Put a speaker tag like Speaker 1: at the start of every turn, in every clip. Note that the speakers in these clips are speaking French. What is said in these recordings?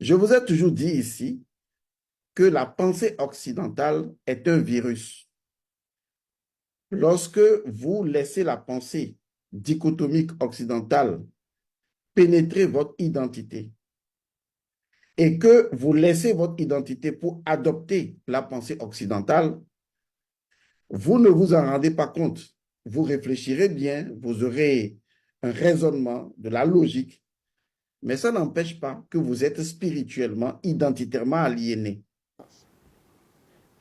Speaker 1: Je vous ai toujours dit ici que la pensée occidentale est un virus. Lorsque vous laissez la pensée dichotomique occidentale pénétrer votre identité et que vous laissez votre identité pour adopter la pensée occidentale, vous ne vous en rendez pas compte. Vous réfléchirez bien, vous aurez un raisonnement, de la logique, mais ça n'empêche pas que vous êtes spirituellement, identitairement aliéné.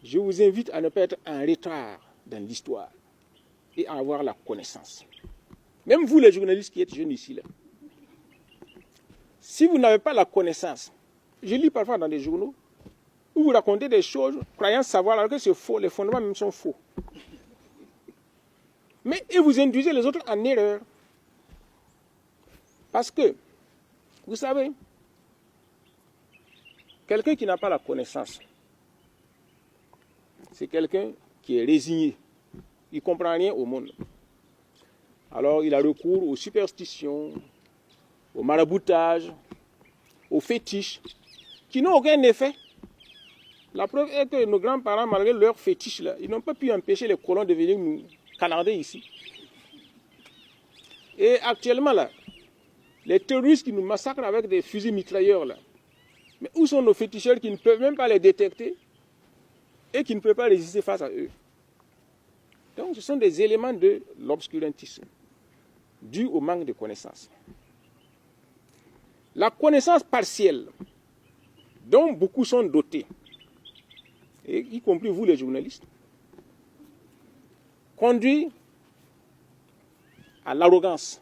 Speaker 2: Je vous invite à ne pas être en retard dans l'histoire et à avoir la connaissance. Même vous, les journalistes qui êtes jeunes ici, là, si vous n'avez pas la connaissance, je lis parfois dans des journaux où vous racontez des choses croyant savoir alors que c'est faux, les fondements même sont faux. Mais et vous induisez les autres en erreur. Parce que, vous savez, quelqu'un qui n'a pas la connaissance, c'est quelqu'un qui est résigné. Il ne comprend rien au monde. Alors il a recours aux superstitions, au maraboutage, aux fétiches, qui n'ont aucun effet. La preuve est que nos grands-parents, malgré leurs fétiches, là, ils n'ont pas pu empêcher les colons de venir nous canarder ici. Et actuellement, là, les terroristes qui nous massacrent avec des fusils mitrailleurs, là, mais où sont nos féticheurs qui ne peuvent même pas les détecter et qui ne peuvent pas résister face à eux? Donc ce sont des éléments de l'obscurantisme, dus au manque de connaissances. La connaissance partielle, dont beaucoup sont dotés, et y compris vous les journalistes, conduit à l'arrogance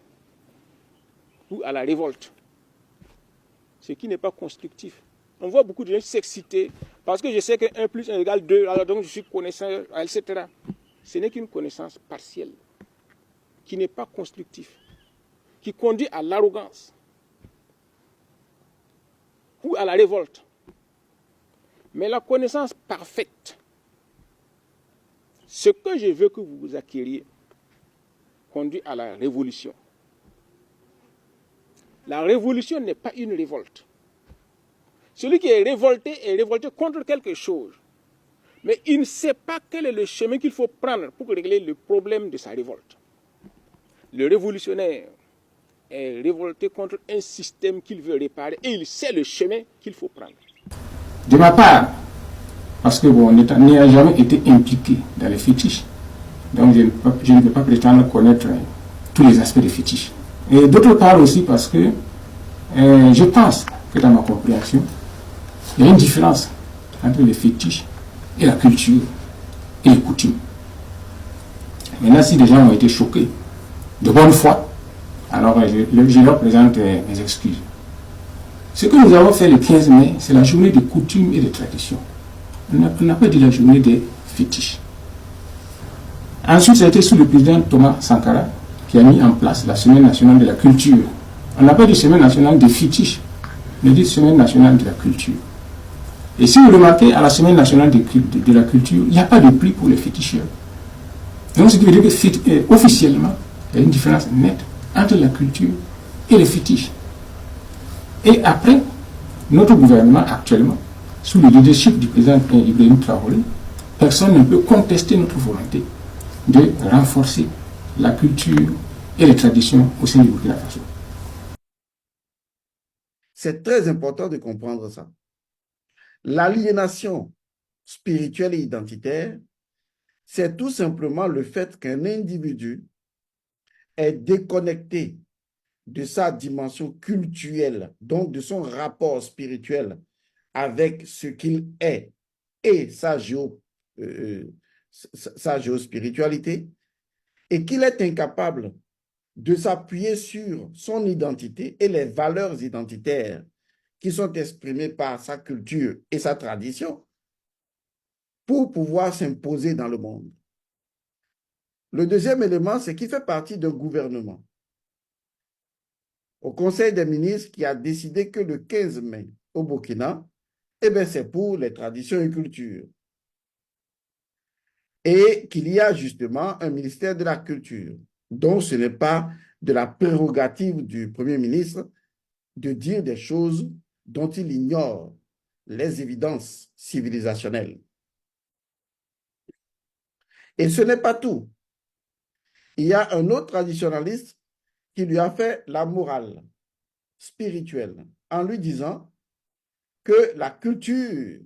Speaker 2: ou à la révolte, ce qui n'est pas constructif. On voit beaucoup de gens s'exciter parce que je sais que 1 plus 1 égale 2, alors donc je suis connaissant, etc. Ce n'est qu'une connaissance partielle, qui n'est pas constructive, qui conduit à l'arrogance ou à la révolte. Mais la connaissance parfaite, ce que je veux que vous acquériez, conduit à la révolution. La révolution n'est pas une révolte. Celui qui est révolté contre quelque chose. Mais il ne sait pas quel est le chemin qu'il faut prendre pour régler le problème de sa révolte. Le révolutionnaire est révolté contre un système qu'il veut réparer et il sait le chemin qu'il faut prendre.
Speaker 3: De ma part, parce que bon, n'ayant jamais été impliqué dans les fétiches, donc je ne peux pas prétendre connaître tous les aspects des fétiches. Et d'autre part aussi parce que je pense que dans ma compréhension, il y a une différence entre les fétiches et la culture et les coutumes. Maintenant, si des gens ont été choqués de bonne foi, alors je leur présente mes excuses. Ce que nous avons fait le 15 mai, c'est la journée des coutumes et des traditions. On n'a pas dit la journée des fétiches. Ensuite, ça a été sous le président Thomas Sankara qui a mis en place la Semaine nationale de la culture. On n'a pas dit Semaine nationale des fétiches, mais dit Semaine nationale de la culture. Et si vous remarquez, à la Semaine nationale de la culture, il n'y a pas de prix pour les féticheurs. Donc, ce qui veut dire que officiellement, il y a une différence nette entre la culture et les fétiches. Et après, notre gouvernement actuellement, sous le leadership du président Ibrahim Traoré, personne ne peut contester notre volonté de renforcer la culture et les traditions au sein du Burkina Faso.
Speaker 1: C'est très important de comprendre ça. L'aliénation spirituelle et identitaire, c'est tout simplement le fait qu'un individu est déconnecté de sa dimension cultuelle, donc de son rapport spirituel avec ce qu'il est et sa géospiritualité, et qu'il est incapable de s'appuyer sur son identité et les valeurs identitaires qui sont exprimées par sa culture et sa tradition pour pouvoir s'imposer dans le monde. Le deuxième élément, c'est qu'il fait partie d'un gouvernement au Conseil des ministres qui a décidé que le 15 mai au Burkina, c'est pour les traditions et cultures. Et qu'il y a justement un ministère de la culture. Donc, ce n'est pas de la prérogative du Premier ministre de dire des choses dont il ignore les évidences civilisationnelles. Et ce n'est pas tout. Il y a un autre traditionnaliste qui lui a fait la morale spirituelle en lui disant que la culture,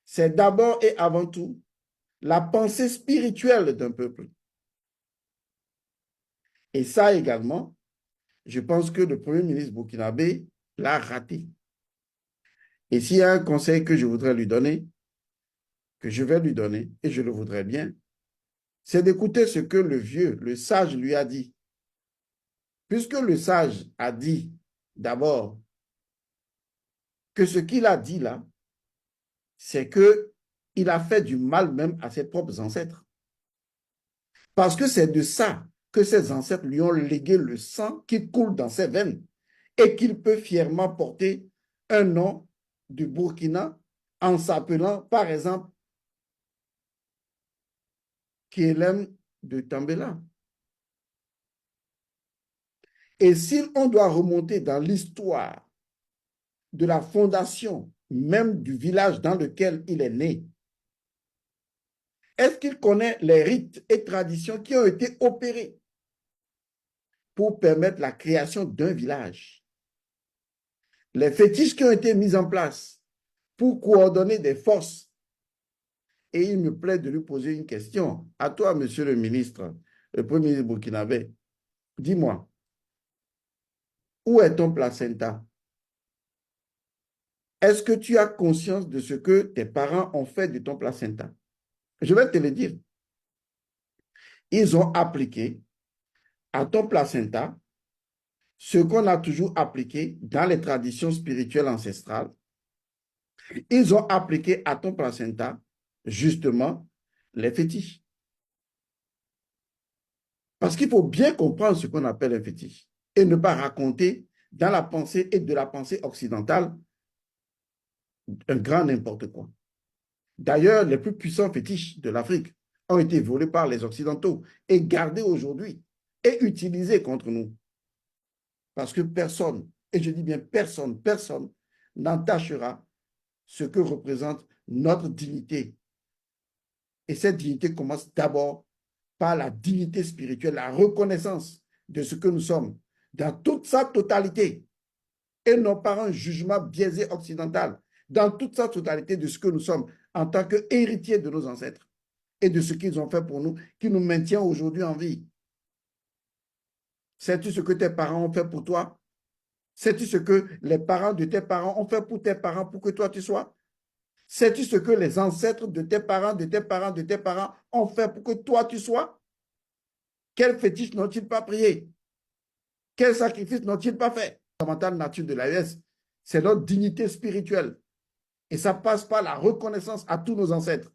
Speaker 1: c'est d'abord et avant tout la pensée spirituelle d'un peuple. Et ça également, je pense que le Premier ministre burkinabé l'a raté. Et s'il y a un conseil que je voudrais lui donner, que je vais lui donner, et je le voudrais bien, c'est d'écouter ce que le vieux, le sage lui a dit. Puisque le sage a dit d'abord que ce qu'il a dit là, c'est qu'il a fait du mal même à ses propres ancêtres. Parce que c'est de ça que ses ancêtres lui ont légué le sang qui coule dans ses veines et qu'il peut fièrement porter un nom du Burkina en s'appelant, par exemple, Kielem de Tambela. Et si on doit remonter dans l'histoire de la fondation même du village dans lequel il est né, est-ce qu'il connaît les rites et traditions qui ont été opérés pour permettre la création d'un village? Les fétiches qui ont été mis en place pour coordonner des forces. Et il me plaît de lui poser une question. À toi, monsieur le ministre, le premier ministre burkinabé, dis-moi, où est ton placenta? Est-ce que tu as conscience de ce que tes parents ont fait de ton placenta? Je vais te le dire. Ils ont appliqué à ton placenta ce qu'on a toujours appliqué dans les traditions spirituelles ancestrales. Ils ont appliqué à ton placenta, justement, les fétiches. Parce qu'il faut bien comprendre ce qu'on appelle un fétiche et ne pas raconter dans la pensée et de la pensée occidentale un grand n'importe quoi. D'ailleurs, les plus puissants fétiches de l'Afrique ont été volés par les Occidentaux et gardés aujourd'hui et utilisés contre nous. Parce que personne, et je dis bien personne, personne n'entachera ce que représente notre dignité. Et cette dignité commence d'abord par la dignité spirituelle, la reconnaissance de ce que nous sommes dans toute sa totalité et non par un jugement biaisé occidental, dans toute sa totalité de ce que nous sommes en tant qu'héritiers de nos ancêtres et de ce qu'ils ont fait pour nous, qui nous maintient aujourd'hui en vie. Sais-tu ce que tes parents ont fait pour toi? Sais-tu ce que les parents de tes parents ont fait pour tes parents pour que toi tu sois? Sais-tu ce que les ancêtres de tes parents, de tes parents, de tes parents ont fait pour que toi tu sois? Quel fétiche n'ont-ils pas prié? Quel sacrifice n'ont-ils pas fait? La fondamentale nature de l'AES, c'est notre dignité spirituelle. Et ça passe par la reconnaissance à tous nos ancêtres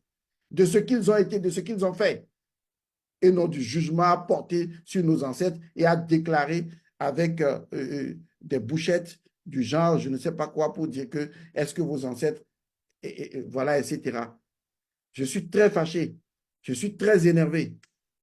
Speaker 1: de ce qu'ils ont été, de ce qu'ils ont fait, et non du jugement à porter sur nos ancêtres et à déclarer avec des bouchettes du genre, je ne sais pas quoi, pour dire que est-ce que vos ancêtres, voilà, etc. Je suis très fâché, je suis très énervé